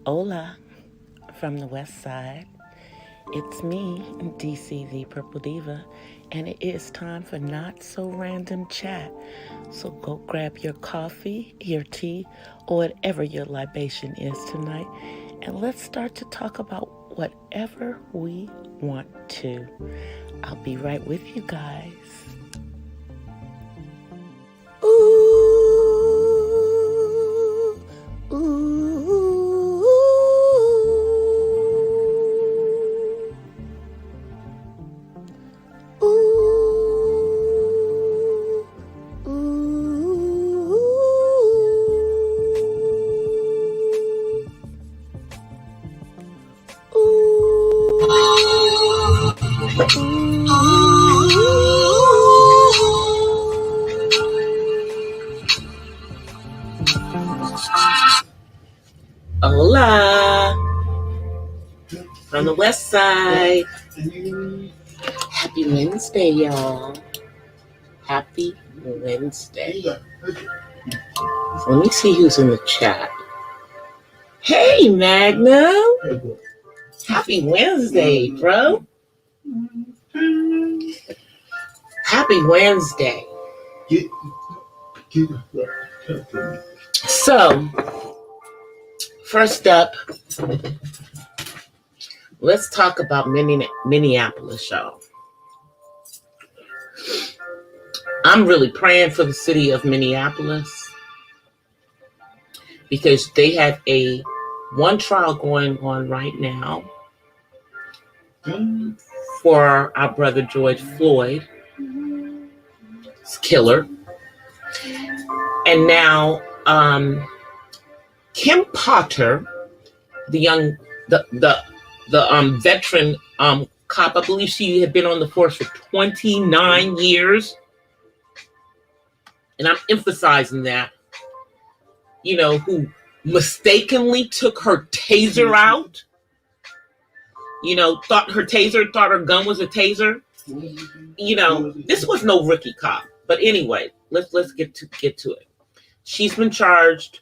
Hola from the west side. It's me, DC the Purple Diva, and it is time for Not So Random Chat. So go grab your coffee, your tea, or whatever your libation is tonight, and let's start to talk about whatever we want to. I'll be right with you guys. Ooh, ooh, ooh, ooh, Hola from the west side. Happy Wednesday, y'all. Happy Wednesday. So let me see who's in the chat. Hey, Magnum. Happy Wednesday, bro. Happy Wednesday. So, first up, let's talk about Minneapolis, y'all. I'm really praying for the city of Minneapolis because they have one trial going on right now for our brother George Floyd's killer. And now Kim Potter, the veteran cop, I believe she had been on the force for 29 years. And I'm emphasizing that, who mistakenly took her taser out, thought her gun was a taser. This was no rookie cop. But anyway, let's get to it. She's been charged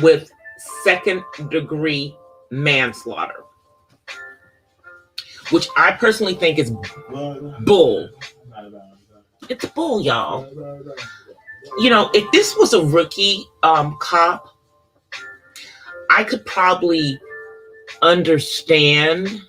with second-degree manslaughter, which I personally think is bull. It's bull, y'all. If this was a rookie cop, I could probably understand.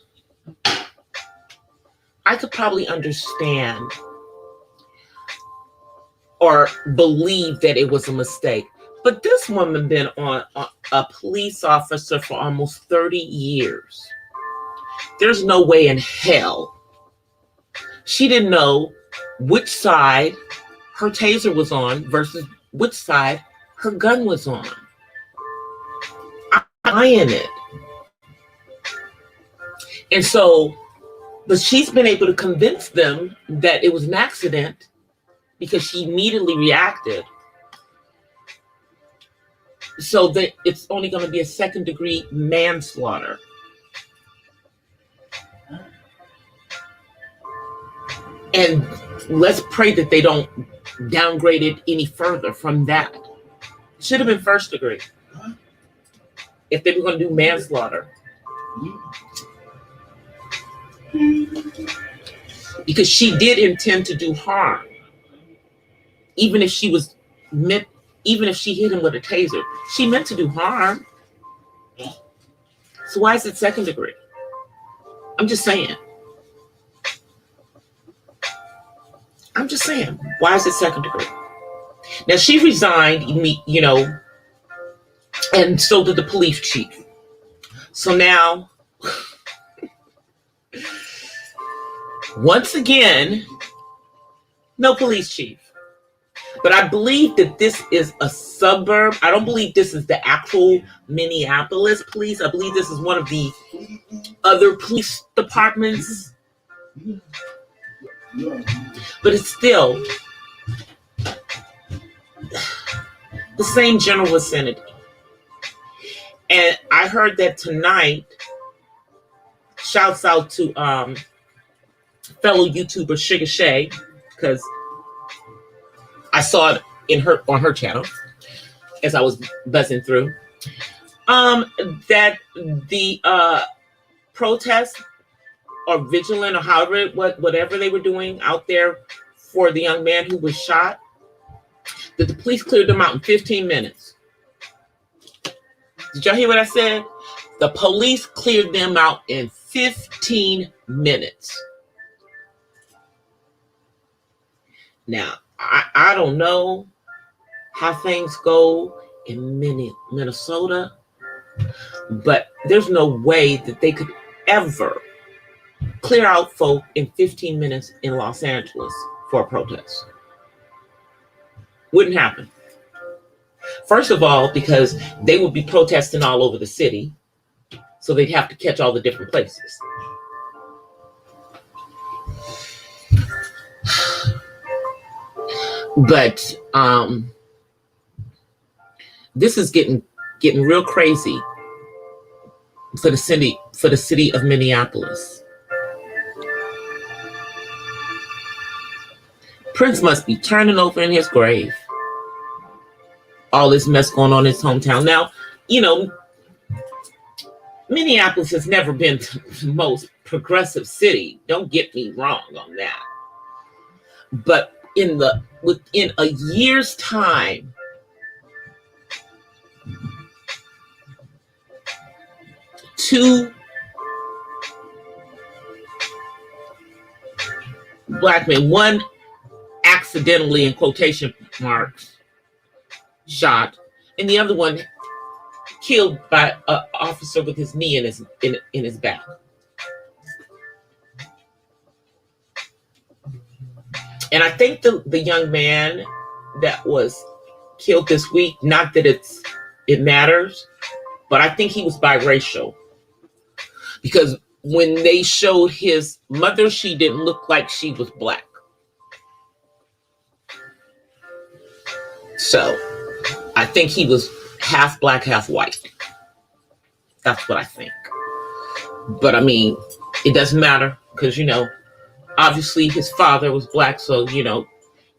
Or believe that it was a mistake. But this woman been on a police officer for almost 30 years. There's no way in hell she didn't know which side her taser was on versus which side her gun was on. I'm buying it. And so, but she's been able to convince them that it was an accident because she immediately reacted. So that it's only going to be a second-degree manslaughter. And let's pray that they don't downgrade it any further from that. It should have been first degree if they were going to do manslaughter. Because she did intend to do harm. Even if she hit him with a taser, she meant to do harm. So why is it second degree? I'm just saying. Why is it second degree? Now she resigned, and so did the police chief. So now, once again, no police chief. But I believe that this is a suburb. I don't believe this is the actual Minneapolis police. I believe this is one of the other police departments. But it's still the same general vicinity. And I heard that tonight, shouts out to fellow YouTuber Sugar Shay, because I saw it on her channel as I was buzzing through. That the protest or vigilant or however whatever they were doing out there for the young man who was shot, that the police cleared them out in 15 minutes. Did y'all hear what I said? The police cleared them out in 15 minutes. Now, I don't know how things go in Minnesota, but there's no way that they could ever clear out folk in 15 minutes in Los Angeles for a protest. Wouldn't happen. First of all, because they would be protesting all over the city, so they'd have to catch all the different places. But this is getting real crazy for the city of Minneapolis. Prince must be turning over in his grave. All this mess going on in his hometown. Now, you know, Minneapolis has never been the most progressive city. Don't get me wrong on that. But within a year's time, two black men, one accidentally, in quotation marks, shot, and the other one killed by an officer with his knee in his back. And I think the young man that was killed this week, not that it matters, but I think he was biracial. Because when they showed his mother, she didn't look like she was black. So I think he was half black, half white. That's what I think. But I mean, it doesn't matter because, you know, obviously his father was black. So, you know,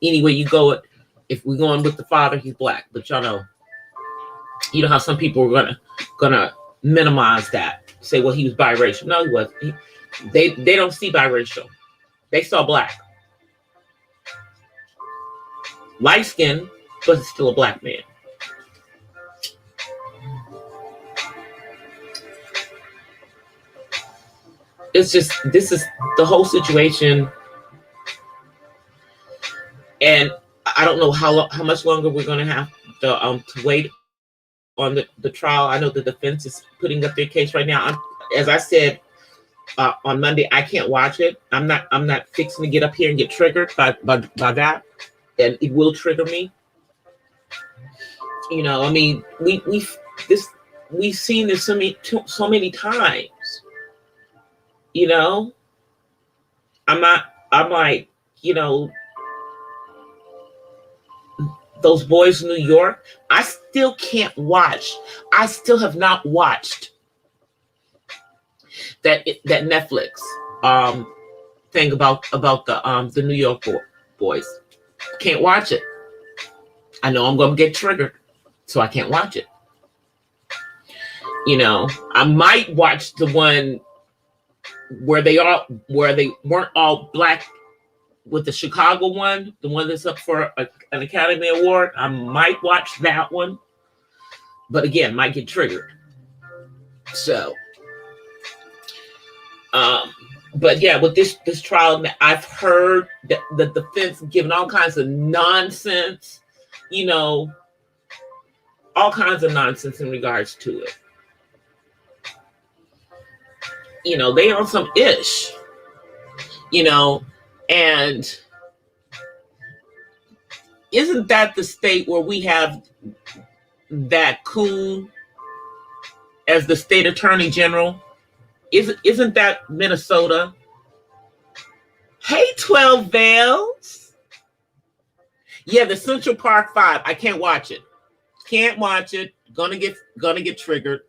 anyway you go, if we're going with the father, he's black. But y'all know, you know how some people are gonna minimize that. Say, well, he was biracial. No, he wasn't. They don't see biracial. They saw black. Light skin, but still a black man. It's just, this is the whole situation. And I don't know how much longer we're going to have to wait on the trial. I know the defense is putting up their case right now. As I said on Monday, I can't watch it. I'm not fixing to get up here and get triggered by that, and it will trigger me. You know, I mean, we've seen this so many times. You know, I'm like, you know, those boys in New York, I still can't watch. I still have not watched that Netflix thing about the New York boys. Can't watch it. I know I'm going to get triggered, so I can't watch it. You know, I might watch the one where they weren't all black, with the Chicago one, the one that's up for an Academy Award. I might watch that one, but again, might get triggered. So, but yeah, with this trial, I've heard that the defense giving all kinds of nonsense, you know, all kinds of nonsense in regards to it. You know, they on some ish, you know, and isn't that the state where we have that coon as the state attorney general? Isn't that Minnesota? Hey, 12 Veils. Yeah, the Central Park 5. I can't watch it. Can't watch it. Gonna get triggered.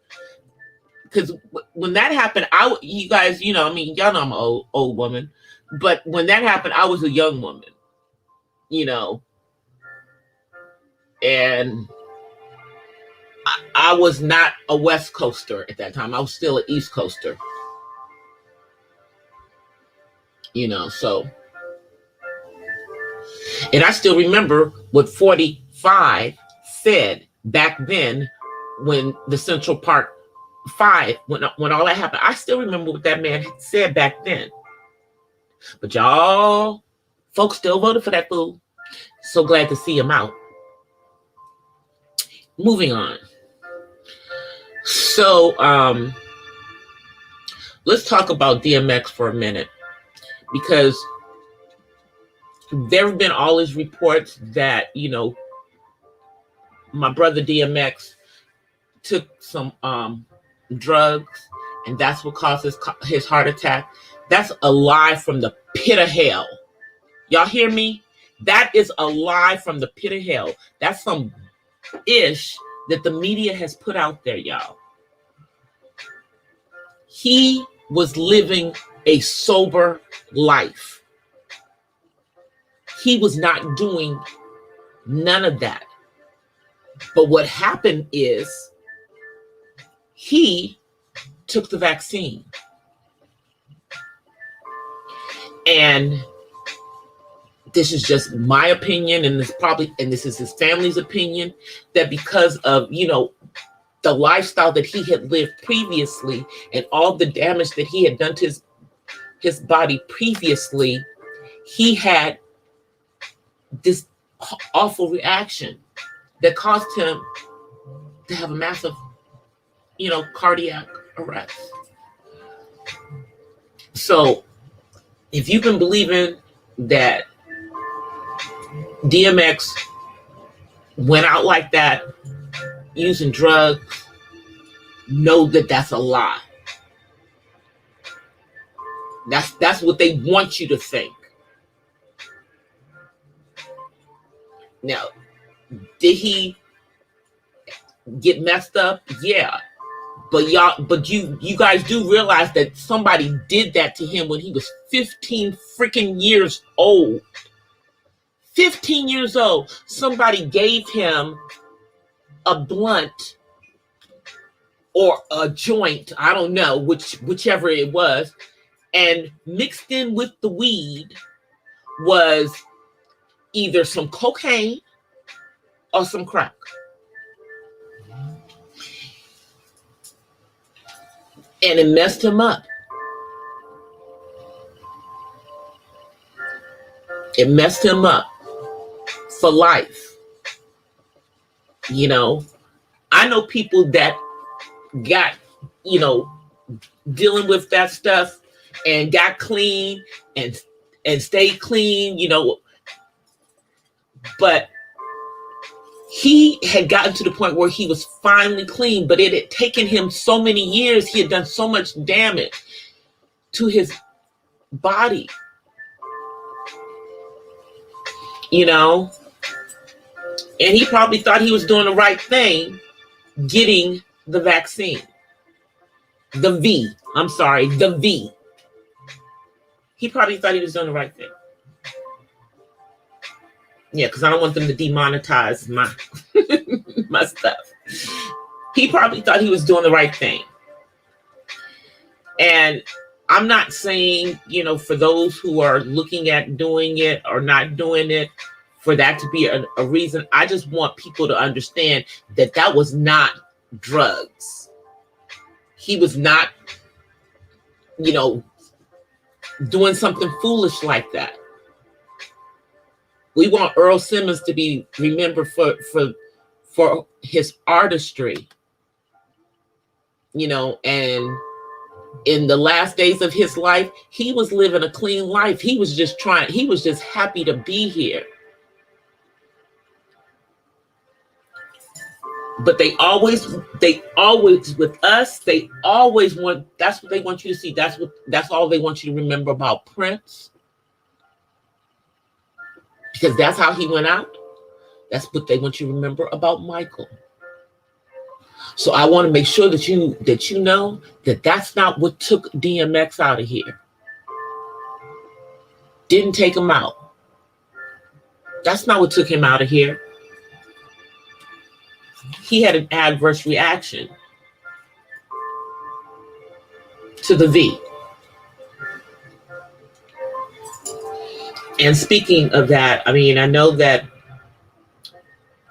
Because when that happened, you guys, you know, I mean, y'all know I'm an old woman. But when that happened, I was a young woman, you know. And I was not a West Coaster at that time. I was still an East Coaster. So. And I still remember what 45 said back then when the Central Park 5, when all that happened. I still remember what that man said back then. But y'all, folks still voted for that fool. So glad to see him out. Moving on. So let's talk about DMX for a minute, because there have been all these reports that, my brother DMX took some drugs, and that's what caused his heart attack. That's a lie from the pit of hell. Y'all hear me? That is a lie from the pit of hell. That's some ish that the media has put out there, y'all. He was living a sober life. He was not doing none of that. But what happened is he took the vaccine. And this is just my opinion, and this is his family's opinion, that because of, the lifestyle that he had lived previously and all the damage that he had done to his body previously, he had this awful reaction that caused him to have a massive, cardiac arrest. So if you've been believing that DMX went out like that using drugs, know that that's a lie. That's what they want you to think. Now, did he get messed up? Yeah. But you guys do realize that somebody did that to him when he was 15 freaking years old. 15 years old. Somebody gave him a blunt or a joint, I don't know, whichever it was, and mixed in with the weed was either some cocaine or some crack. And it messed him up. It messed him up for life. I know people that got, dealing with that stuff and got clean and stayed clean, but he had gotten to the point where he was finally clean, but it had taken him so many years. He had done so much damage to his body, and he probably thought he was doing the right thing getting the vaccine. The V. He probably thought he was doing the right thing. Yeah, because I don't want them to demonetize my my stuff. He probably thought he was doing the right thing. And I'm not saying, for those who are looking at doing it or not doing it, for that to be a reason. I just want people to understand that that was not drugs. He was not, doing something foolish like that. We want Earl Simmons to be remembered for his artistry, and in the last days of his life, he was living a clean life. He was just happy to be here. But they always with us, they always want, that's what they want you to see. That's all they want you to remember about Prince. Because that's how he went out. That's what they want you to remember about Michael. So I want to make sure that you know that that's not what took DMX out of here. Didn't take him out. That's not what took him out of here. he had an adverse reaction to the V. And speaking of that, I mean, I know that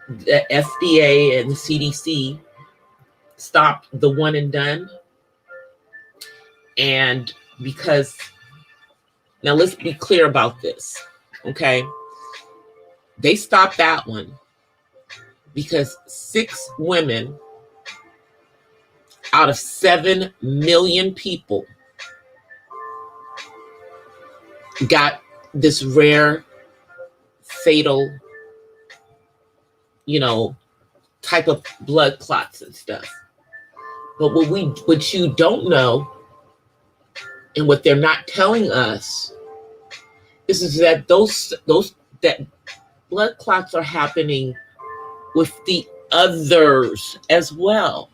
the FDA and the CDC stopped the one and done. And because, now let's be clear about this, okay? They stopped that one because 6 women out of 7 million people got this rare, fatal, type of blood clots and stuff. But what you don't know, and what they're not telling us, is that those that blood clots are happening with the others as well.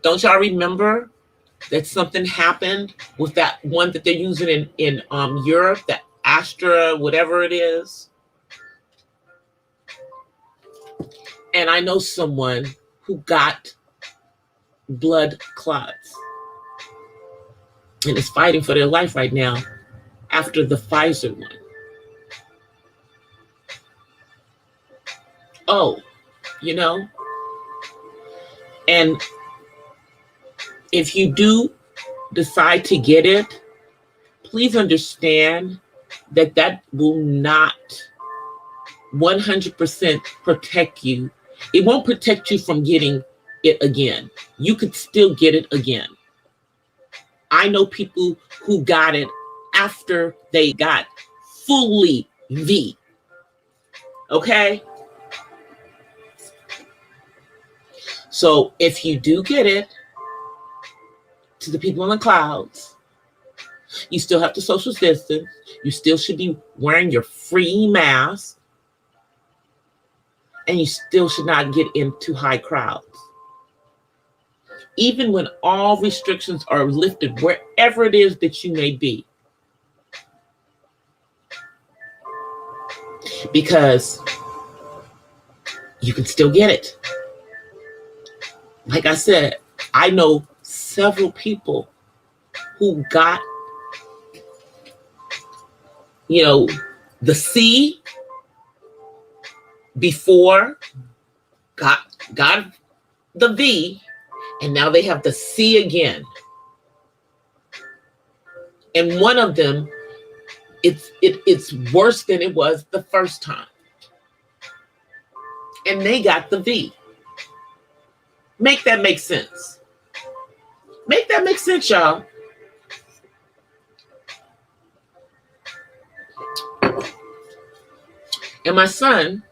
Don't y'all remember that something happened with that one that they're using in Europe, that Astra, whatever it is? And I know someone who got blood clots and is fighting for their life right now after the Pfizer one. Oh, and if you do decide to get it, please understand that will not 100% protect you. It won't protect you from getting it again. You could still get it again. I know people who got it after they got fully V. Okay? So if you do get it, to the people in the clouds, you still have to social distance. You still should be wearing your free mask. And you still should not get into high crowds. Even when all restrictions are lifted, wherever it is that you may be. Because you can still get it. Like I said, I know several people who got, the C before, got the V, and now they have the C again. And one of them, it's worse than it was the first time. And they got the V. Make that make sense. Make that make sense, y'all. And my son,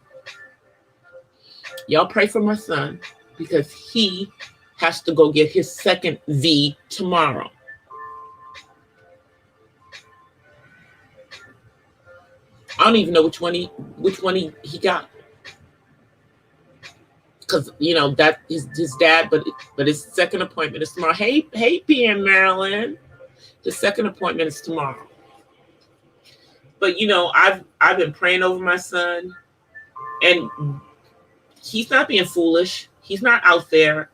y'all pray for my son, because he has to go get his second V tomorrow. I don't even know which one he got. Because that is his dad, but his second appointment is tomorrow. Hey, PM Maryland. His second appointment is tomorrow. But I've been praying over my son, and he's not being foolish. He's not out there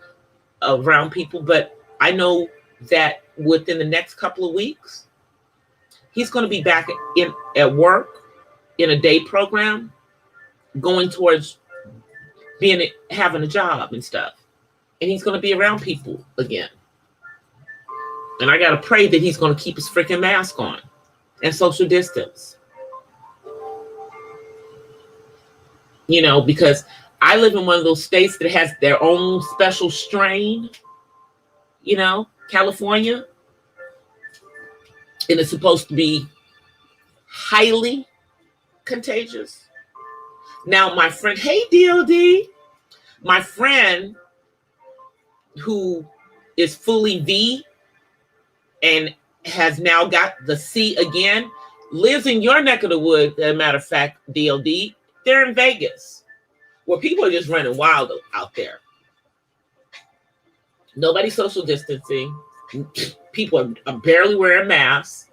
around people, but I know that within the next couple of weeks, he's going to be back at work in a day program, going towards having a job and stuff. And he's going to be around people again. And I got to pray that he's going to keep his freaking mask on and social distance. Because I live in one of those states that has their own special strain, California. And it's supposed to be highly contagious. Now, my friend, hey, DLD, my friend who is fully V and has now got the C again, lives in your neck of the woods, as a matter of fact, DLD. They're in Vegas, where people are just running wild out there. Nobody's social distancing. People are barely wearing masks,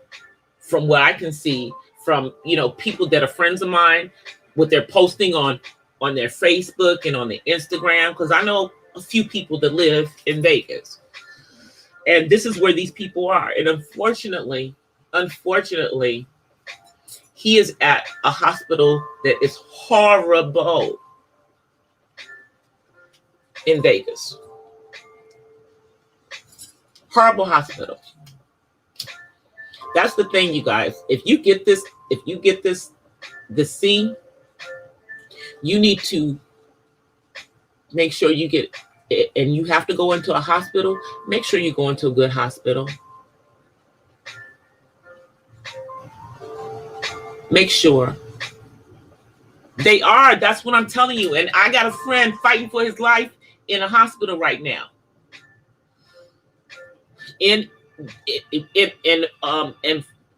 from what I can see, from people that are friends of mine, what they're posting on on their Facebook and on their Instagram, because I know a few people that live in Vegas. And this is where these people are. And unfortunately, he is at a hospital that is horrible in Vegas. Horrible hospital. That's the thing, you guys. If you get this, the C, you need to make sure you get it, and you have to go into a hospital. Make sure you go into a good hospital. Make sure they are. That's what I'm telling you. And I got a friend fighting for his life in a hospital right now. And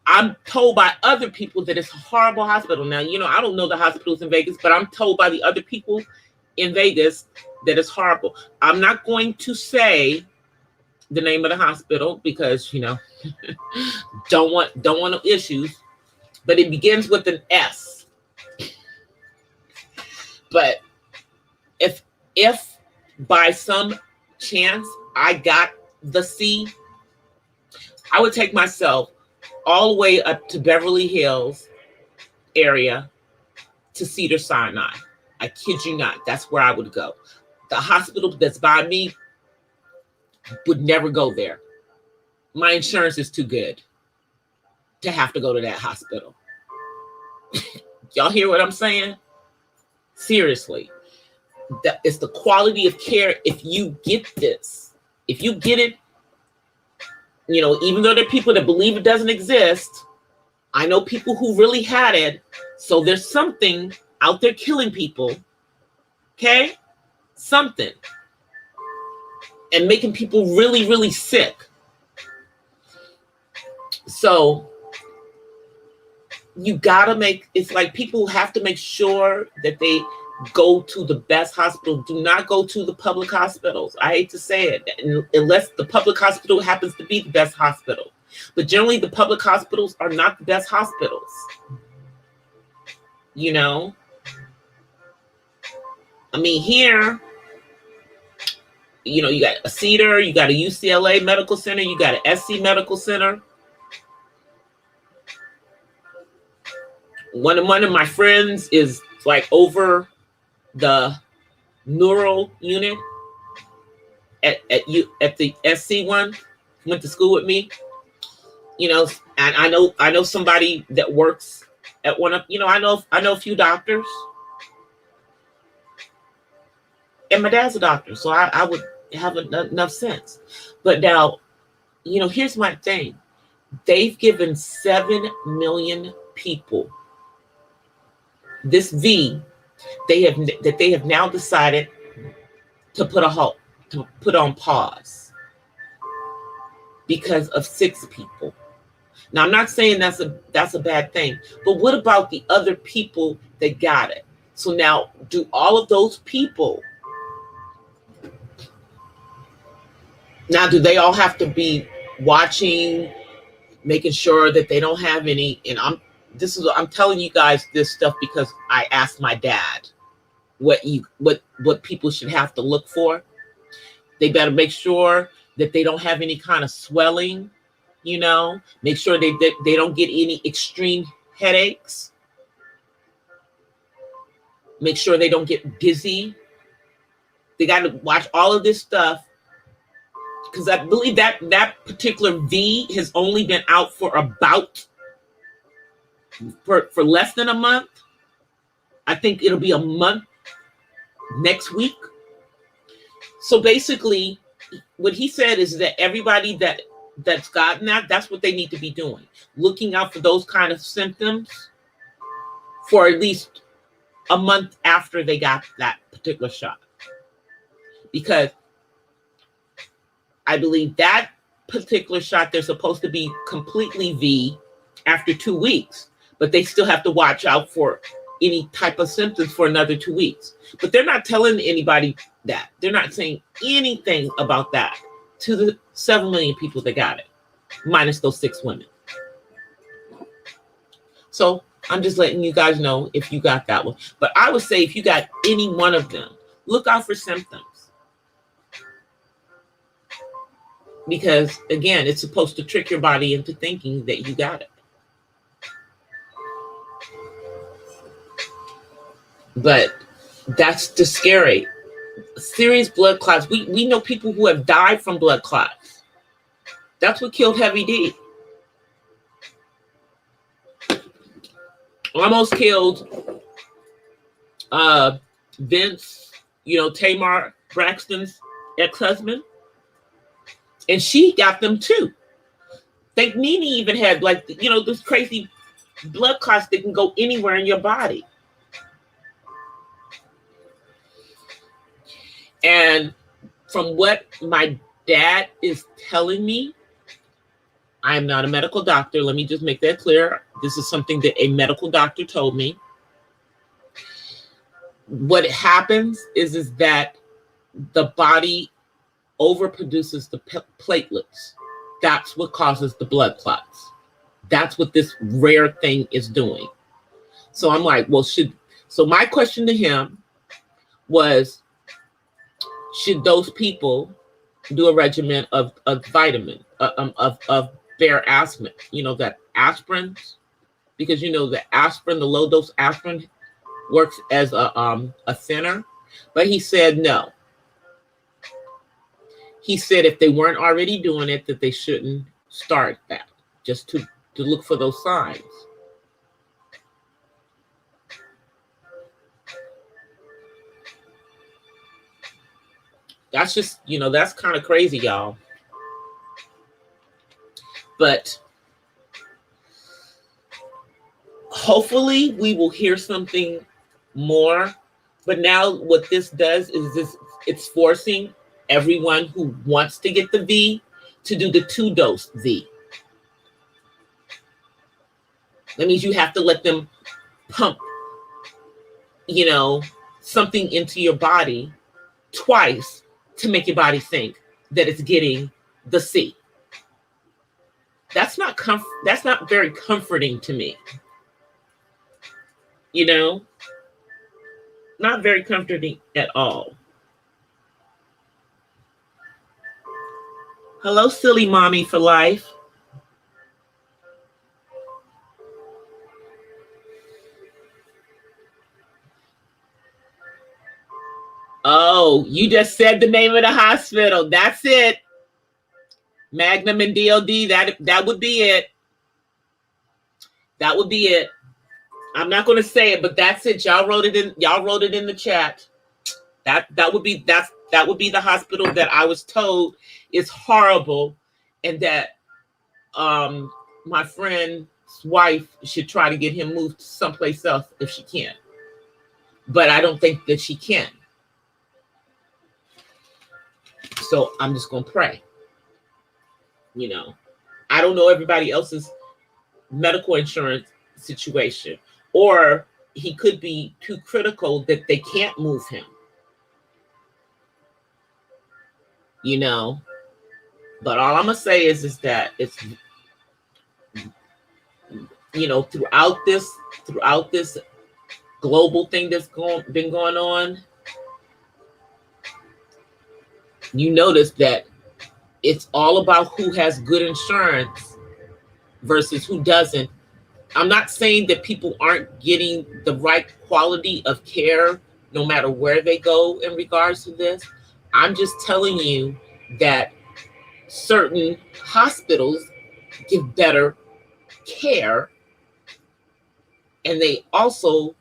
I'm told by other people that it's a horrible hospital. Now, you know, I don't know the hospitals in Vegas, but I'm told by the other people in Vegas that it's horrible. I'm not going to say the name of the hospital because, you know, don't want no issues. But it begins with an S. But if by some chance I got the C, I would take myself all the way up to Beverly Hills area to Cedars-Sinai. I kid you not. That's where I would go. The hospital that's by me would never go there. My insurance is too good to have to go to that hospital. Y'all hear what I'm saying? Seriously. It's the quality of care. If you get this, if you get it, you know, even though there are people that believe it doesn't exist, I know people who really had it. So there's something out there killing people. Okay? Something. And making people really, really sick. So you gotta it's like people have to make sure that they go to the best hospital. Do not go to the public hospitals. I hate to say it, unless the public hospital happens to be the best hospital. But generally, the public hospitals are not the best hospitals. You know? I mean, here, you know, you got a Cedar, you got a UCLA Medical Center, you got an SC Medical Center. One of my friends is like over the neural unit at the SC one. Went to school with me, you know, and I know somebody that works at one of, you know, I know a few doctors, and my dad's a doctor, so I would have enough sense. But now, you know, here's my thing: they've given 7 million people this V. They have now decided to put a halt, to put on pause because of 6 people. Now, I'm not saying that's a bad thing, but what about the other people that got it? So now, do all of those people, now do they all have to be watching, making sure that they don't have any? And I'm telling you guys this stuff because I asked my dad what people should have to look for. They better make sure that they don't have any kind of swelling, you know, make sure they don't get any extreme headaches. Make sure they don't get dizzy. They got to watch all of this stuff because I believe that particular V has only been out for about for less than a month. I think it'll be a month next week. So basically, what he said is that everybody that's gotten that's what they need to be doing. Looking out for those kind of symptoms for at least a month after they got that particular shot. Because I believe that particular shot, they're supposed to be completely V after 2 weeks. But they still have to watch out for any type of symptoms for another 2 weeks. But they're not telling anybody that. They're not saying anything about that to the 7 million people that got it, minus those 6 women. So I'm just letting you guys know if you got that one. But I would say if you got any one of them, look out for symptoms. Because, again, it's supposed to trick your body into thinking that you got it. But that's the scary. Serious blood clots. We know people who have died from blood clots. That's what killed Heavy D. Almost killed Vince, Tamar Braxton's ex-husband. And she got them too. Think Nene even had this crazy blood clots that can go anywhere in your body. And from what my dad is telling me, I am not a medical doctor. Let me just make that clear. This is something that a medical doctor told me. What happens is that the body overproduces the platelets. That's what causes the blood clots. That's what this rare thing is doing. So I'm like, so my question to him was, should those people do a regimen of vitamin, of bare aspirin, that aspirin, because the aspirin, the low dose aspirin works as a thinner. But he said no. He said if they weren't already doing it, that they shouldn't start that, just to look for those signs. That's just, that's kind of crazy, y'all. But hopefully we will hear something more. But now what this does is it's forcing everyone who wants to get the V to do the 2-dose V. That means you have to let them pump, something into your body twice to make your body think that it's getting the C. That's not very comforting to me. Not very comforting at all. Hello, silly mommy for life. Oh, you just said the name of the hospital. That's it. Magnum and DOD. That would be it. That would be it. I'm not going to say it, but that's it. Y'all wrote it in the chat. That would be the hospital that I was told is horrible, and that my friend's wife should try to get him moved someplace else if she can. But I don't think that she can. So I'm just going to pray. I don't know everybody else's medical insurance situation, or he could be too critical that they can't move him. But all I'm going to say is that it's, throughout this global thing that's been going on, you notice that it's all about who has good insurance versus who doesn't. I'm not saying that people aren't getting the right quality of care no matter where they go in regards to this. I'm just telling you that certain hospitals give better care, and they also,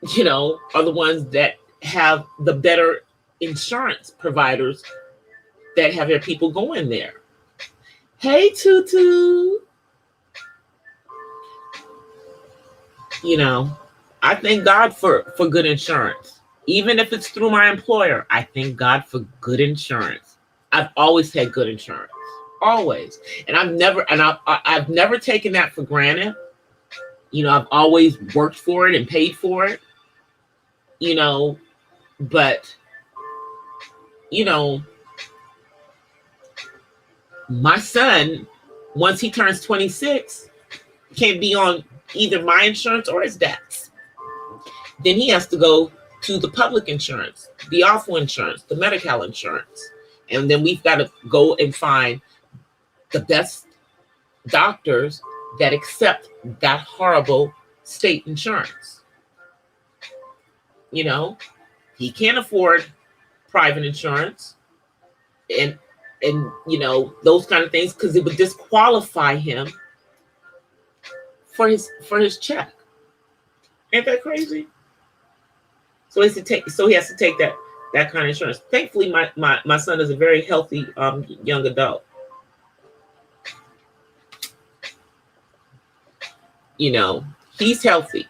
are the ones that have the better insurance providers that have their people going there. Hey, Tutu. I thank God for good insurance. Even if it's through my employer, I thank God for good insurance. I've always had good insurance. Always. And I've never taken that for granted. I've always worked for it and paid for it. But my son, once he turns 26, can't be on either my insurance or his dad's. Then he has to go to the public insurance, the awful insurance, the medical insurance. And then we've got to go and find the best doctors that accept that horrible state insurance. You know, he can't afford private insurance and those kind of things, because it would disqualify him for his check. Ain't that crazy? So he has to take that kind of insurance. Thankfully, my son is a very healthy young adult. He's healthy,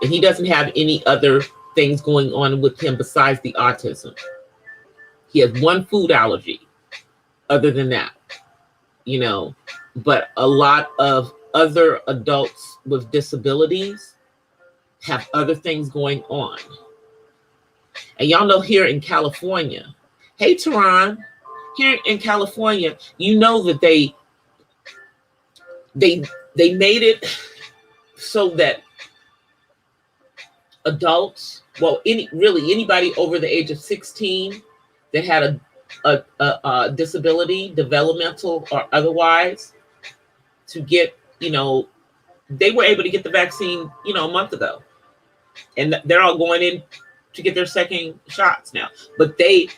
and he doesn't have any other things going on with him besides the autism. He has one food allergy. Other than that, but a lot of other adults with disabilities have other things going on. And y'all know here in California, hey Tehran, here in California, that they made it so that adults, anybody over the age of 16 that had a disability, developmental or otherwise, to get, they were able to get the vaccine, a month ago. And they're all going in to get their second shots now. But the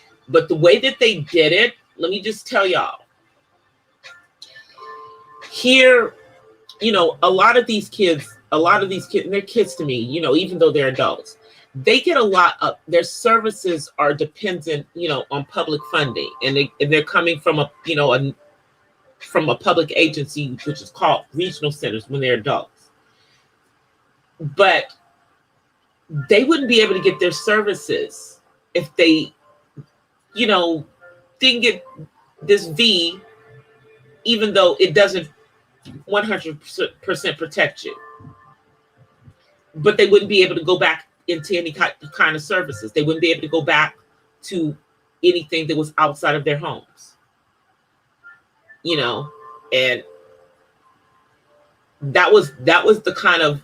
way that they did it, let me just tell y'all. Here, a lot of these kids, and they're kids to me, even though they're adults, they get a lot of their services are dependent, on public funding, and they're coming from from a public agency, which is called regional centers when they're adults. But they wouldn't be able to get their services if they, didn't get this V, even though it doesn't 100% protect you. But they wouldn't be able to go back into any kind of services. They wouldn't be able to go back to anything that was outside of their homes. And that was the kind of,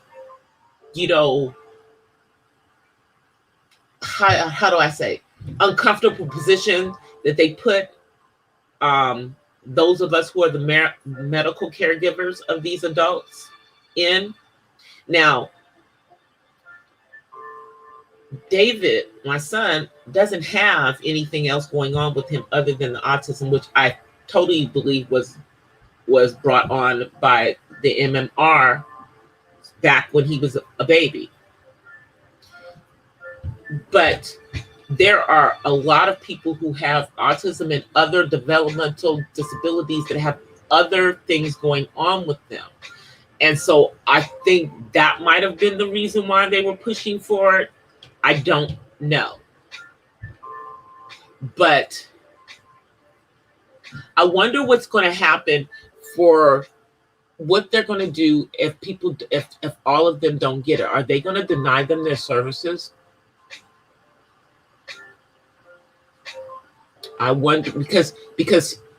how do I say, uncomfortable position that they put those of us who are the medical caregivers of these adults in. Now, David, my son, doesn't have anything else going on with him other than the autism, which I totally believe was brought on by the MMR back when he was a baby. But there are a lot of people who have autism and other developmental disabilities that have other things going on with them. And so I think that might have been the reason why they were pushing for it. I don't know. But I wonder what's going to happen for what they're going to do if all of them don't get it. Are they going to deny them their services? I wonder, because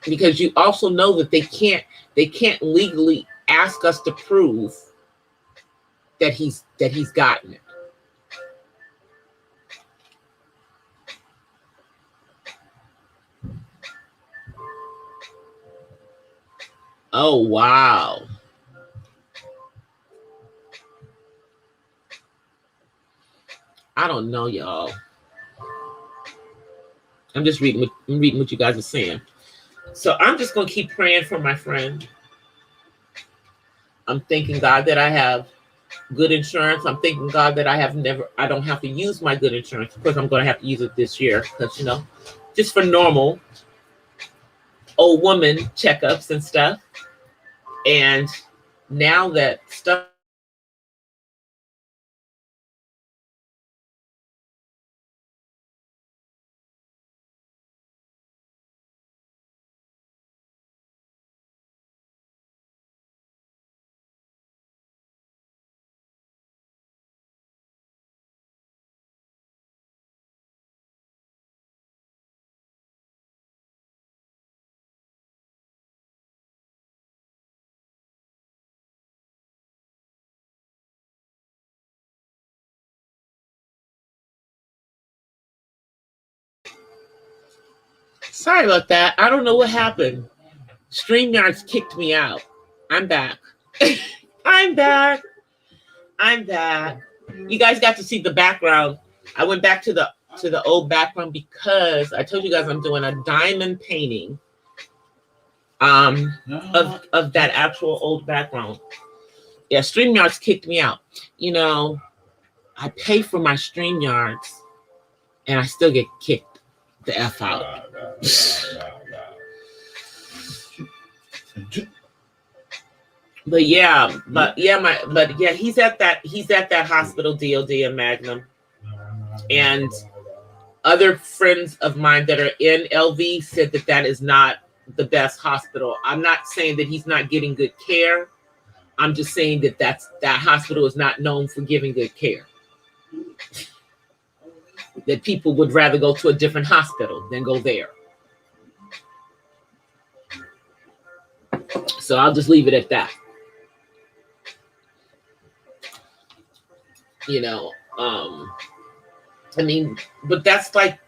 you also know that they can't legally ask us to prove that he's gotten it. Oh wow. I don't know, y'all. I'm just reading what you guys are saying. So I'm just going to keep praying for my friend. I'm thanking God that I have good insurance. I'm thanking God that I don't have to use my good insurance. Of course, I'm going to have to use it this year because, just for normal old woman checkups and stuff. And now that stuff Sorry about that. I don't know what happened. StreamYards kicked me out. I'm back. I'm back. I'm back. You guys got to see the background. I went back to the old background because I told you guys I'm doing a diamond painting of that actual old background. Yeah, StreamYards kicked me out. You know, I pay for my StreamYards and I still get kicked the F out. But yeah, he's at that hospital, DOD and Magnum. And other friends of mine that are in LV said that is not the best hospital. I'm not saying that he's not getting good care. I'm just saying that hospital is not known for giving good care. That people would rather go to a different hospital than go there. So I'll just leave it at that. You know, I mean, but that's like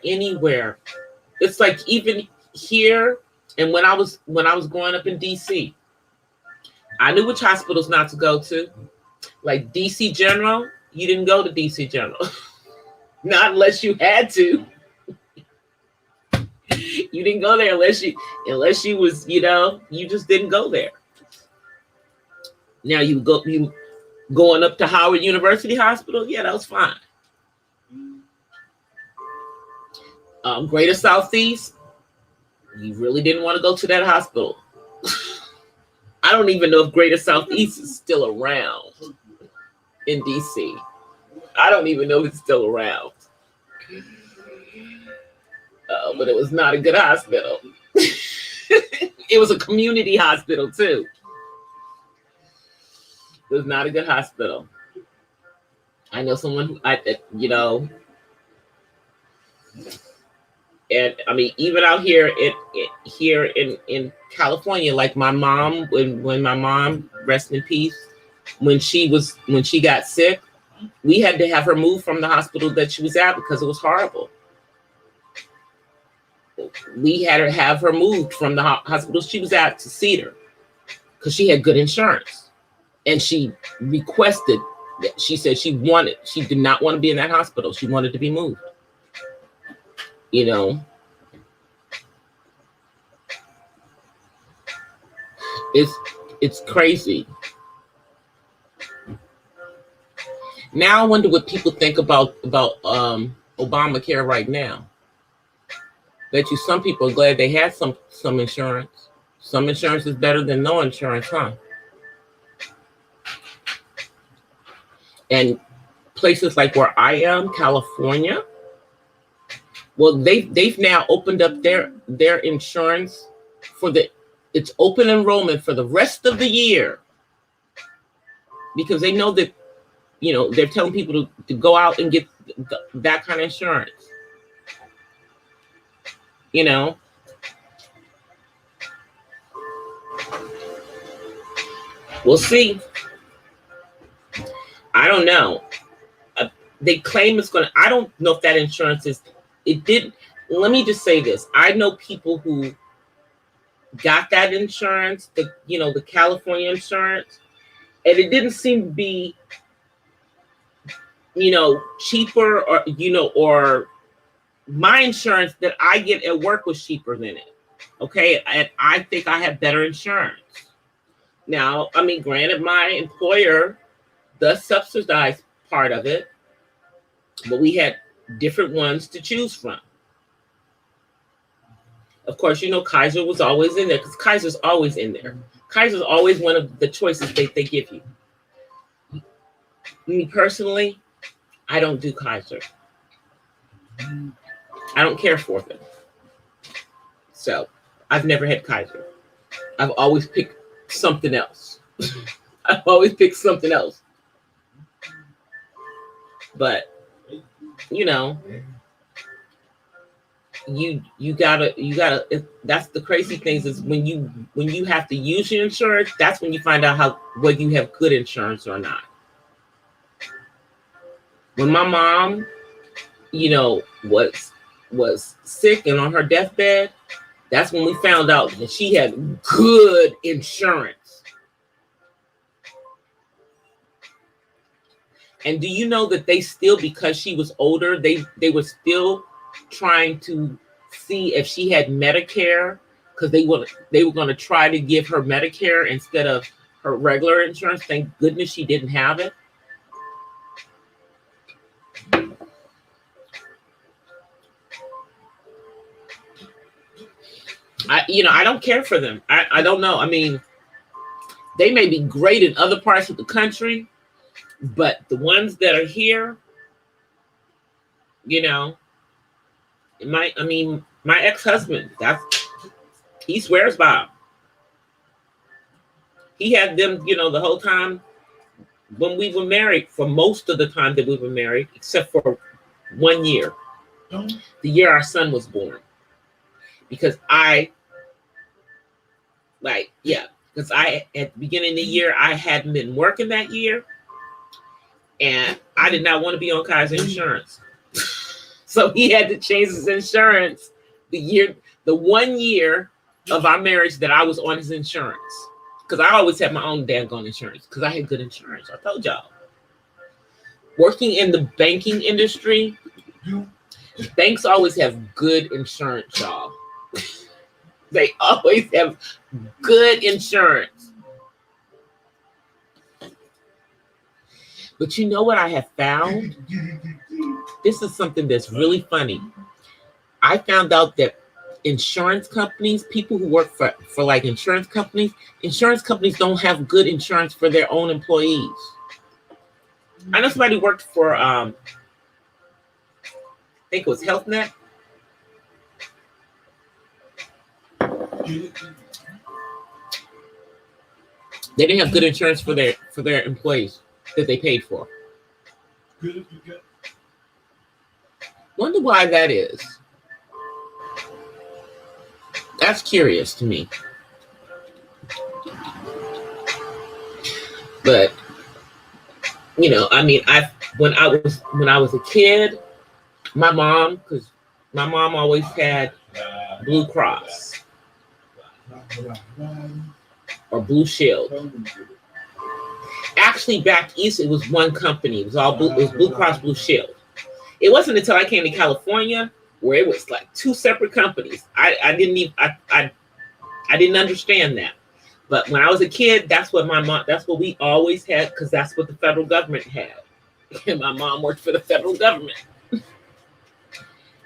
anywhere. It's like even here, and when I was growing up in DC, I knew which hospitals not to go to. Like DC General, you didn't go to DC General. Not unless you had to. You didn't go there unless you was, you know, you just didn't go there. Now you going up to Howard University Hospital, yeah, that was fine. Greater Southeast, you really didn't want to go to that hospital. I don't even know if Greater Southeast is still around in DC. I don't even know if it's still around. But it was not a good hospital. It was a community hospital too. It was not a good hospital. I know someone who, you know, and I mean, even out here in California, like my mom, when my mom, rest in peace, when she got sick, we had to have her moved from the hospital that she was at because it was horrible. We had to have her moved from the hospital she was at to Cedar because she had good insurance. And she requested that, she said she did not want to be in that hospital. She wanted to be moved. You know, it's crazy. Now I wonder what people think about Obamacare right now. Bet you some people are glad they had some insurance. Some insurance is better than no insurance, huh? And places like where I am, California, well, they've now opened up their insurance it's open enrollment for the rest of the year, because they know that, you know, they're telling people to go out and get that kind of insurance. You know, we'll see. I don't know. They claim it's going to, I don't know if that insurance let me just say this. I know people who got that insurance, the California insurance, and it didn't seem to be, cheaper, or my insurance that I get at work was cheaper than it. Okay. And I think I have better insurance. Now, I mean, granted, my employer does subsidize part of it, but we had different ones to choose from. Of course, Kaiser was always in there, because Kaiser's always in there. Kaiser's always one of the choices they give you. Me personally, I don't do Kaiser. I don't care for them. So I've never had Kaiser. I've always picked something else. I've always picked something else. But, you gotta, that's the crazy thing is when you have to use your insurance, that's when you find out whether you have good insurance or not. When my mom, was was sick and on her deathbed, that's when we found out that she had good insurance. And do you know that they still, because she was older, they were still trying to see if she had Medicare, because they were going to try to give her Medicare instead of her regular insurance. Thank goodness she didn't have it. I don't care for them. I don't know. I mean, they may be great in other parts of the country, but the ones that are here, my ex-husband, he swears by them. He had them, the whole time when we were married, for most of the time that we were married, except for 1 year, the year our son was born. Because because at the beginning of the year, I hadn't been working that year, and I did not want to be on Kai's insurance. So he had to change his insurance the 1 year of our marriage that I was on his insurance. Because I always had my own daggone insurance, because I had good insurance. I told y'all. Working in the banking industry, banks always have good insurance, y'all. They always have good insurance. But you know what I have found? This is something that's really funny. I found out that insurance companies, people who work for like insurance companies don't have good insurance for their own employees. I know somebody worked for, I think it was HealthNet. They didn't have good insurance for their employees that they paid for. Wonder why that is. That's curious to me. But when I was a kid, my mom always had Blue Cross or Blue Shield. Actually, back east, it was one company. It was Blue Cross Blue Shield. It wasn't until I came to California where it was like two separate companies. I didn't understand that. But when I was a kid, that's what we always had, because that's what the federal government had. And my mom worked for the federal government.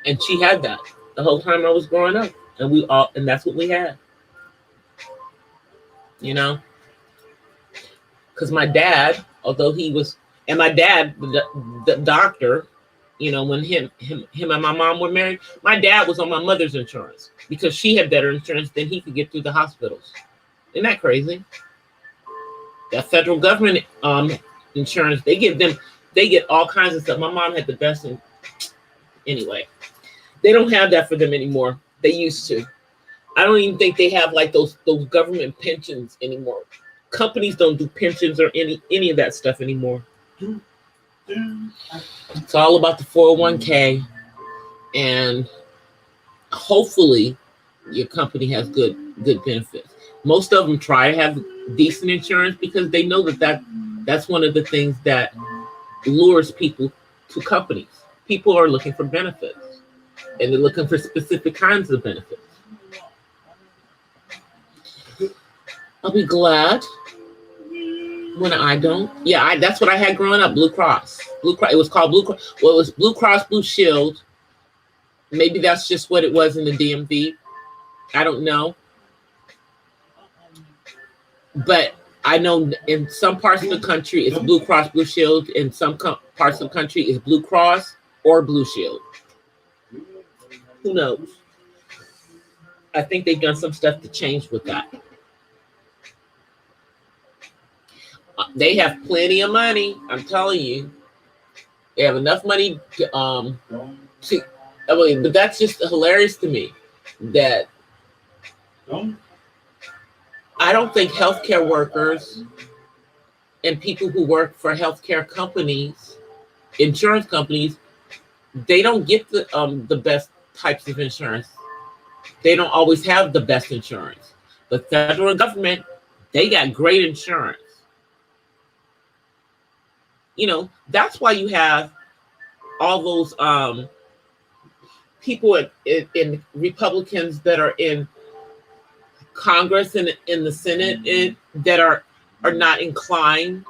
And she had that the whole time I was growing up. And that's what we had. Because my dad, although my dad, the doctor, when him and my mom were married, my dad was on my mother's insurance because she had better insurance than he could get through the hospitals. Isn't that crazy? That federal government insurance, they get all kinds of stuff. My mom had the best. Anyway, they don't have that for them anymore. They used to. I don't even think they have like those government pensions anymore. Companies don't do pensions or any of that stuff anymore. It's all about the 401k, and hopefully your company has good benefits. Most of them try to have decent insurance because they know that's one of the things that lures people to companies. People are looking for benefits, and they're looking for specific kinds of benefits. I'll be glad when I don't. Yeah, that's what I had growing up. Blue Cross. It was called Blue Cross. Well, it was Blue Cross Blue Shield. Maybe that's just what it was in the DMV. I don't know. But I know in some parts of the country it's Blue Cross Blue Shield. In some parts of the country it's Blue Cross or Blue Shield. Who knows? I think they've done some stuff to change with that. They have plenty of money. I'm telling you, they have enough money to. But that's just hilarious to me. That I don't think healthcare workers and people who work for healthcare companies, insurance companies, they don't get the best types of insurance. They don't always have the best insurance. The federal government, they got great insurance. You know, that's why you have all those people in Republicans that are in Congress and in the Senate that are not inclined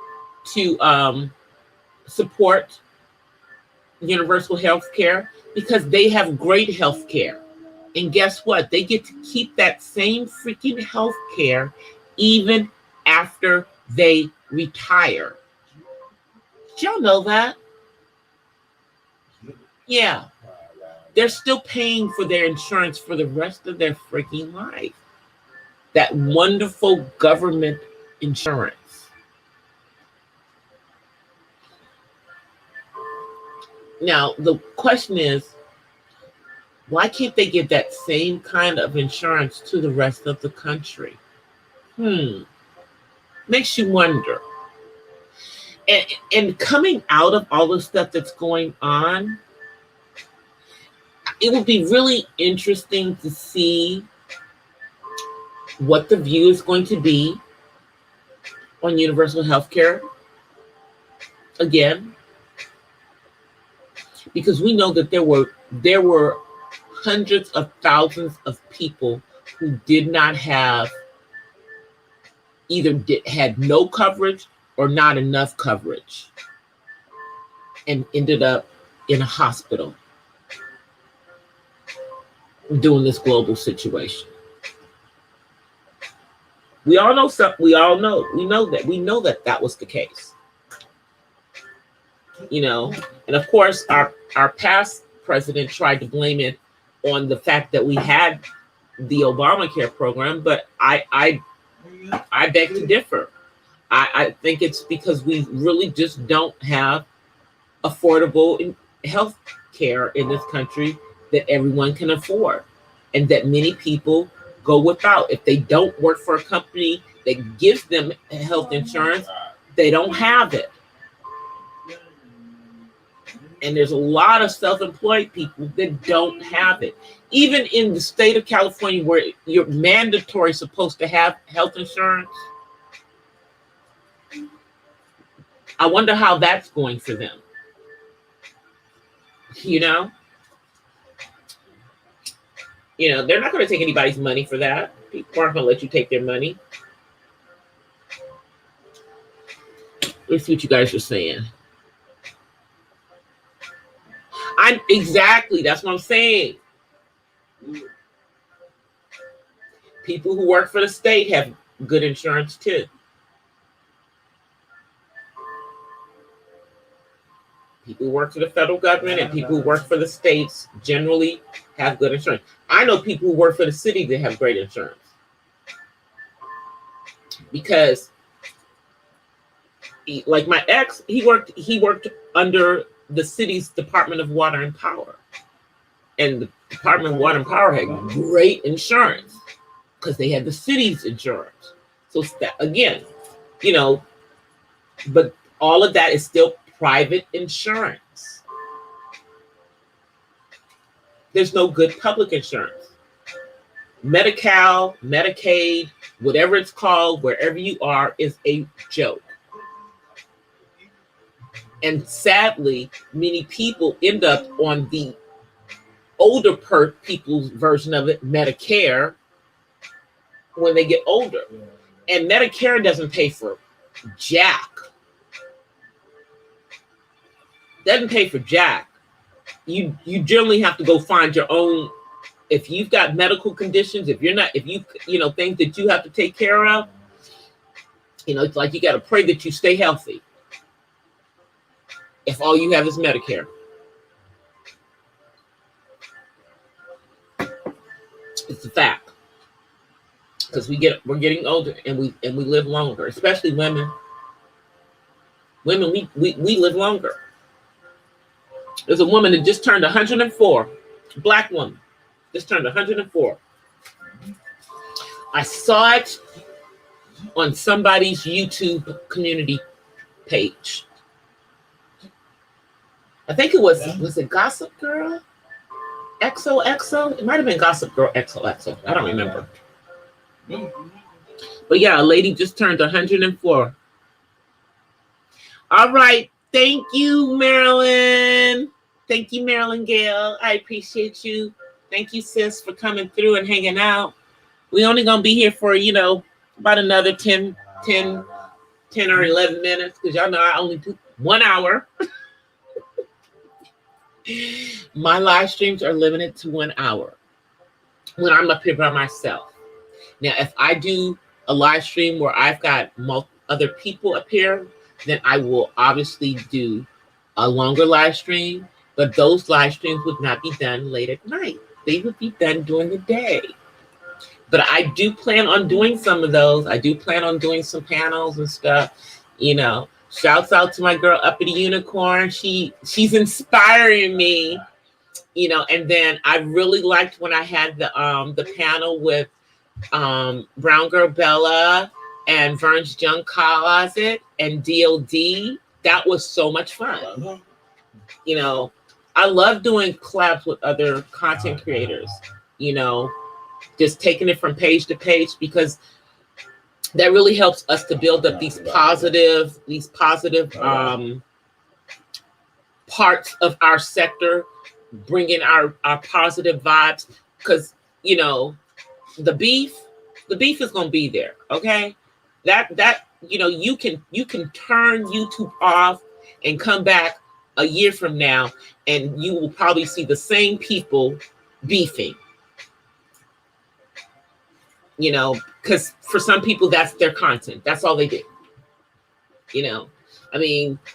to support universal health care, because they have great health care. And guess what? They get to keep that same freaking health care even after they retire. Did y'all know that? Yeah. They're still paying for their insurance for the rest of their freaking life. That wonderful government insurance. Now, the question is, why can't they give that same kind of insurance to the rest of the country? Makes you wonder. And coming out of all the stuff that's going on, it would be really interesting to see what the view is going to be on universal health care again, because we know that there were hundreds of thousands of people who did not have, had no coverage or not enough coverage, and ended up in a hospital doing this global situation. We all know something. We know that that was the case. You know, and of course, our past president tried to blame it on the fact that we had the Obamacare program, but I beg to differ. I think it's because we really just don't have affordable health care in this country that everyone can afford, and that many people go without. If they don't work for a company that gives them health insurance, they don't have it. And there's a lot of self-employed people that don't have it. Even in the state of California, where you're mandatory supposed to have health insurance, I wonder how that's going for them. You know, they're not going to take anybody's money for that. People aren't going to let you take their money. Let's see what you guys are saying. Exactly, that's what I'm saying. People who work for the state have good insurance too. People who work for the federal government and people who work for the states generally have good insurance. I know people who work for the city that have great insurance, because like my ex, he worked under the city's Department of Water and Power, and the Department of Water and Power had great insurance because they had the city's insurance. So again, but all of that is still private insurance. There's no good public insurance. Medi-Cal, Medicaid, whatever it's called, wherever you are, is a joke. And sadly, many people end up on the older people's version of it, Medicare, when they get older. And Medicare doesn't pay for jack. Doesn't pay for jack. You generally have to go find your own. If you've got medical conditions, if you think that you have to take care of, it's like you got to pray that you stay healthy. If all you have is Medicare. It's a fact. Because we're getting older and we live longer, especially women. Women, we live longer. There's a woman that just turned 104, Black woman, just turned 104. I saw it on somebody's YouTube community page. I think it was it Gossip Girl? XOXO. It might have been Gossip Girl XOXO. I don't remember. But yeah, a lady just turned 104. All right. Thank you, Marilyn. Thank you, Marilyn Gale. I appreciate you. Thank you, sis, for coming through and hanging out. We only going to be here for, about another 10 or 11 minutes, because y'all know I only do 1 hour. My live streams are limited to 1 hour when I'm up here by myself. Now, if I do a live stream where I've got other people up here, then I will obviously do a longer live stream, but those live streams would not be done late at night. They would be done during the day. But I do plan on doing some of those. I do plan on doing some panels and stuff. Shouts out to my girl Uppity Unicorn. She's inspiring me. And then I really liked when I had the panel with Brown Girl Bella and Vern's Young Closet and DOD. That was so much fun. I love doing collabs with other content creators, just taking it from page to page, because that really helps us to build up these positive parts of our sector, bringing our positive vibes, because the beef is going to be there. Okay, that you can turn YouTube off and come back a year from now, and you will probably see the same people beefing. Because for some people, that's their content. That's all they do.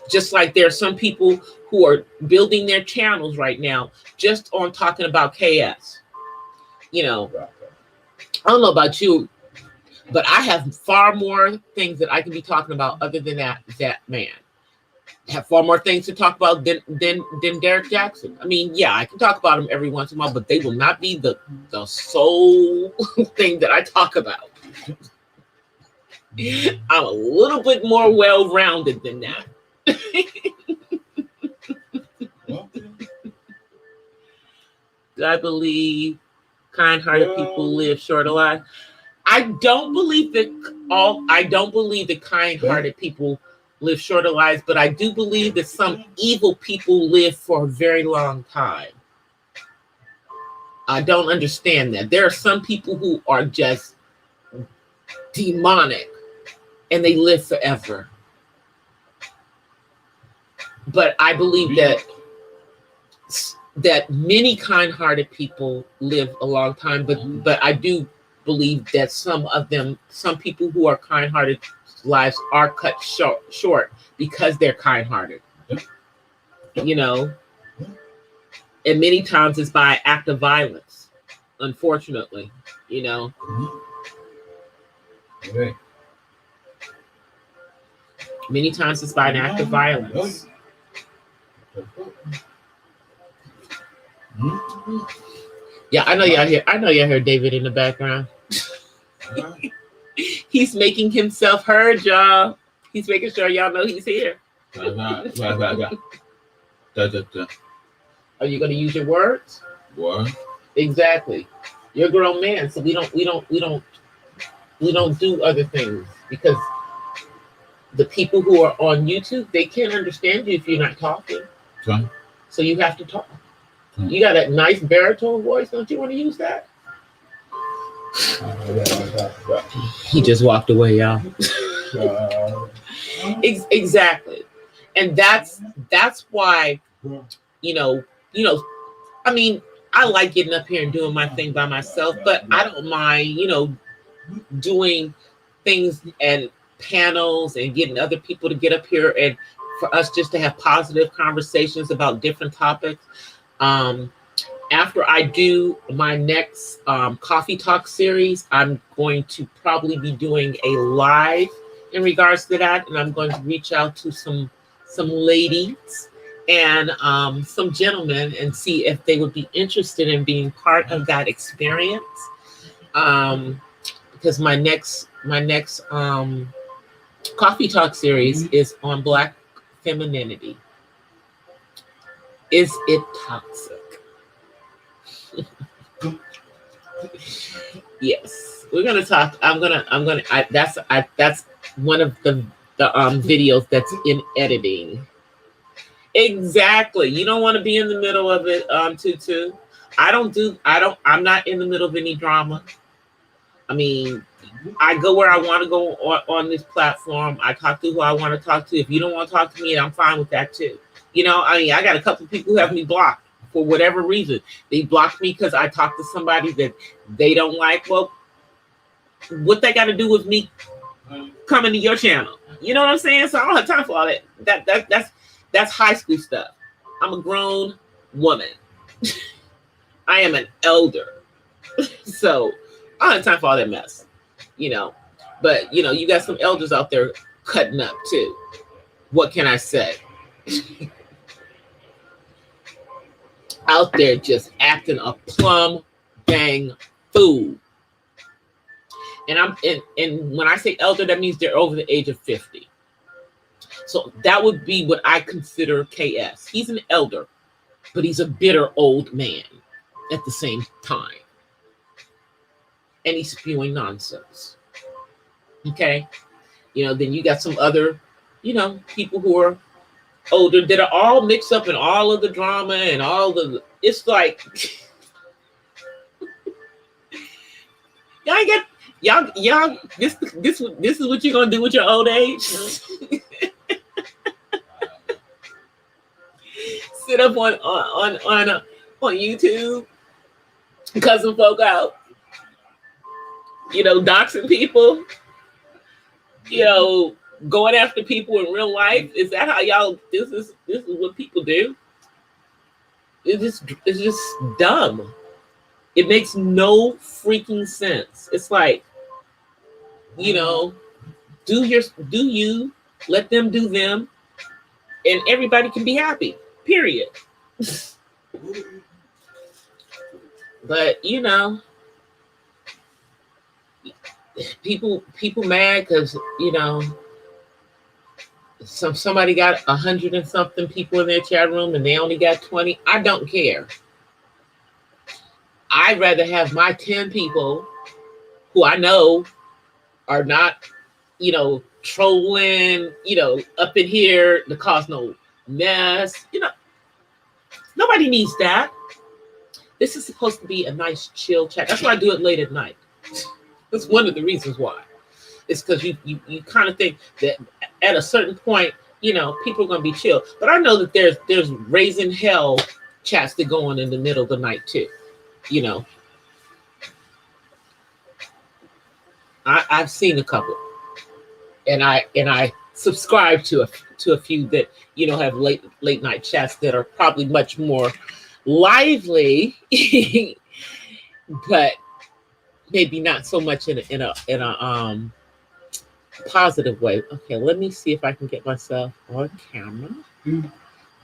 Just like there are some people who are building their channels right now just on talking about KS. I don't know about you, but I have far more things that I can be talking about other than that man. I have far more things to talk about than Derek Jackson. I can talk about him every once in a while, but they will not be the sole thing that I talk about. I'm a little bit more well-rounded than that. Do I believe kind-hearted people live shorter lives? I don't believe that kind-hearted people live shorter lives, but I do believe that some evil people live for a very long time. I don't understand that. There are some people who are just demonic and they live forever. But I believe that many kind-hearted people live a long time, but I do believe that some people who are kind-hearted lives are cut short because they're kind-hearted. And many times it's by act of violence, unfortunately. Many times it's by an act of violence. Yeah, I know y'all hear David in the background. He's making himself heard, y'all. He's making sure y'all know he's here. Are you gonna use your words? What? Exactly. You're a grown man, so we don't do other things, because the people who are on YouTube, they can't understand you if you're not talking. Okay. So you have to talk. You got a nice baritone voice. Don't you want to use that? He just walked away, y'all. Exactly. And that's why, I like getting up here and doing my thing by myself, but I don't mind, doing things and panels and getting other people to get up here and for us just to have positive conversations about different topics. After I do my next Coffee Talk series, I'm going to probably be doing a live in regards to that, and I'm going to reach out to some ladies and some gentlemen and see if they would be interested in being part of that experience. Because my next Coffee Talk series is on Black femininity. Is it toxic? Yes, we're gonna talk. That's one of the videos that's in editing. Exactly. You don't want to be in the middle of it, Tutu. I'm not in the middle of any drama. I mean, I go where I want to go on this platform. I talk to who I want to talk to. If you don't want to talk to me, I'm fine with that too. You know, I mean, I got a couple of people who have me blocked for whatever reason. They blocked me because I talked to somebody that they don't like. Well, what they got to do with me coming to your channel? You know what I'm saying? So I don't have time for all that. That's high school stuff. I'm a grown woman. I am an elder. So I don't have time for all that mess. You know, but you know, you got some elders out there cutting up too. What can I say? Out there just acting a plum bang fool. And when I say elder, that means they're over the age of 50. So that would be what I consider KS. He's an elder, but he's a bitter old man at the same time. And he's spewing nonsense. Okay? You know, then you got some other, you know, people who are older that are all mixed up in all of the drama and all the, it's like, y'all, this is what you're gonna do with your old age? Sit up on YouTube, cussing folk out, you know, doxing people, you know, going after people in real life. Is that how y'all? This is what people do. It's just dumb. It makes no freaking sense. It's like, you know, do you, let them do them, and everybody can be happy. Period. But you know, people mad because, you know, somebody got 100 and something people in their chat room and they only got 20. I don't care. I'd rather have my 10 people who I know are not, you know, trolling, you know, up in here to cause no mess. You know, nobody needs that. This is supposed to be a nice chill chat. That's why I do it late at night. That's one of the reasons why. It's because you kind of think that at a certain point, you know, people are going to be chill. But I know that there's raising hell chats that go on in the middle of the night too. You know, I've seen a couple, and I subscribe to a few that, you know, have late night chats that are probably much more lively, but maybe not so much in a positive way. Okay, let me see if I can get myself on camera.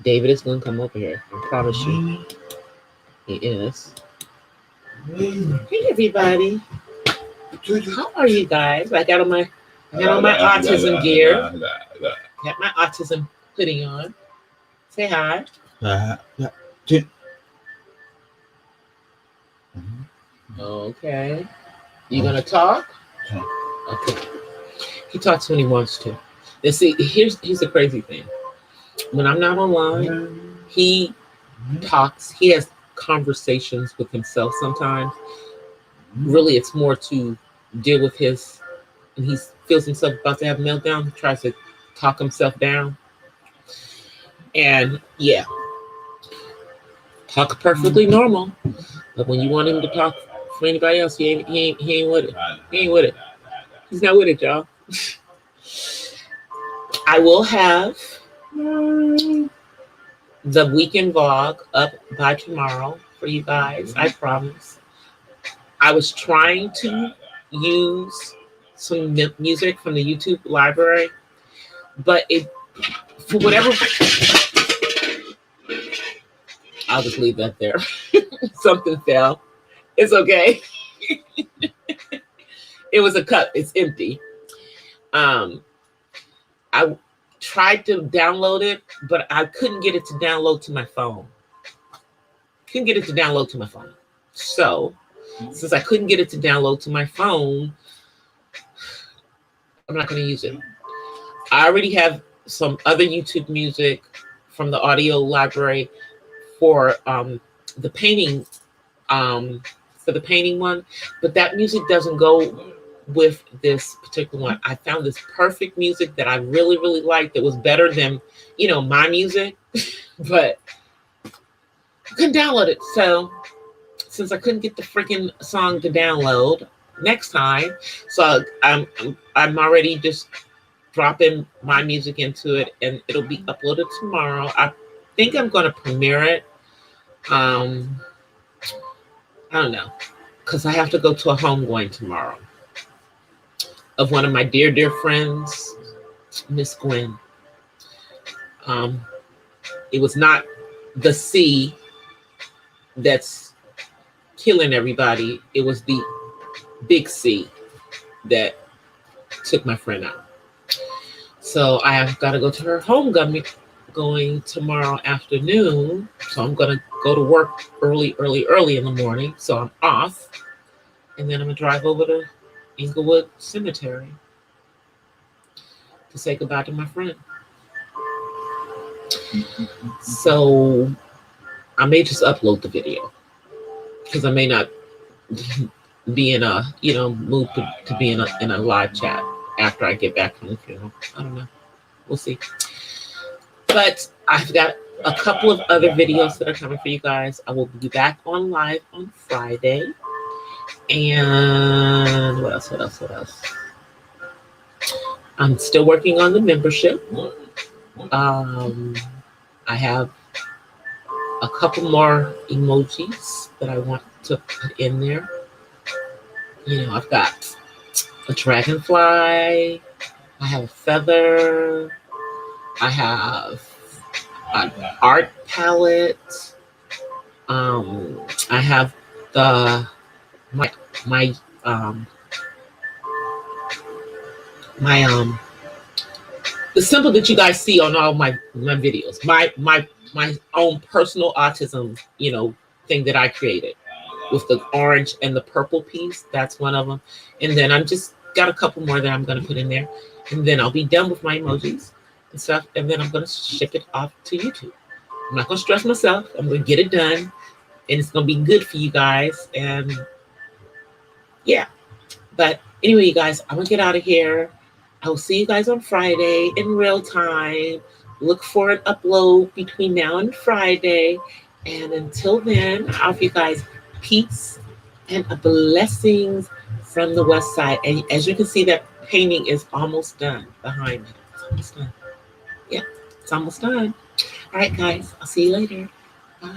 David is going to come over here. I promise you, he is. Hey everybody, how are you guys? I got on my autism gear. Got my autism hoodie on. Say hi. Okay. You gonna talk? Okay. He talks when he wants to. And see, here's the crazy thing. When I'm not online, he talks. He has conversations with himself sometimes. Really, it's more to deal with his, and he feels himself about to have a meltdown. He tries to talk himself down. And yeah, talk perfectly normal. But when you want him to talk for anybody else, he ain't with it. He ain't with it. He's not with it, y'all. I will have the weekend vlog up by tomorrow for you guys. I promise. I was trying to use some music from the YouTube library, but it, for whatever, I'll just leave that there. Something fell. It's okay. It was a cup. It's empty. I tried to download it, but I couldn't get it to download to my phone. So since I couldn't get it to download to my phone, I'm not going to use it. I already have some other YouTube music from the audio library for the painting for the painting one, but that music doesn't go with this particular one. I found this perfect music that I really, really liked that was better than, my music, but I couldn't download it. So since I couldn't get the freaking song to download next time, so I'm already just dropping my music into it, and it'll be uploaded tomorrow. I think I'm going to premiere it. I don't know, because I have to go to a homegoing tomorrow of one of my dear, dear friends, Miss Gwen. It was not the C that's killing everybody. It was the big C that took my friend out. So I have got to go to her homegoing tomorrow afternoon. So I'm going to go to work early in the morning. So I'm off. And then I'm going to drive over to Inglewood Cemetery to say goodbye to my friend. So I may just upload the video because I may not be in a mood to be in a live chat after I get back from the funeral. I don't know. We'll see. But I've got a couple of other videos that are coming for you guys. I will be back on live on Friday. And what else? I'm still working on the membership. I have a couple more emojis that I want to put in there. I've got a dragonfly. I have a feather. I have an art palette. I have my the symbol that you guys see on all my videos. My own personal autism, thing that I created with the orange and the purple piece. That's one of them. And then I'm just got a couple more that I'm going to put in there. And then I'll be done with my emojis and stuff. And then I'm going to ship it off to YouTube. I'm not going to stress myself. I'm going to get it done. And it's going to be good for you guys. And yeah. But anyway, you guys, I'm going to get out of here. I will see you guys on Friday in real time. Look for an upload between now and Friday. And until then, I offer you guys peace and blessings from the West Side. And as you can see, that painting is almost done behind me. It's almost done. Yeah, it's almost done. All right, guys. I'll see you later. Bye.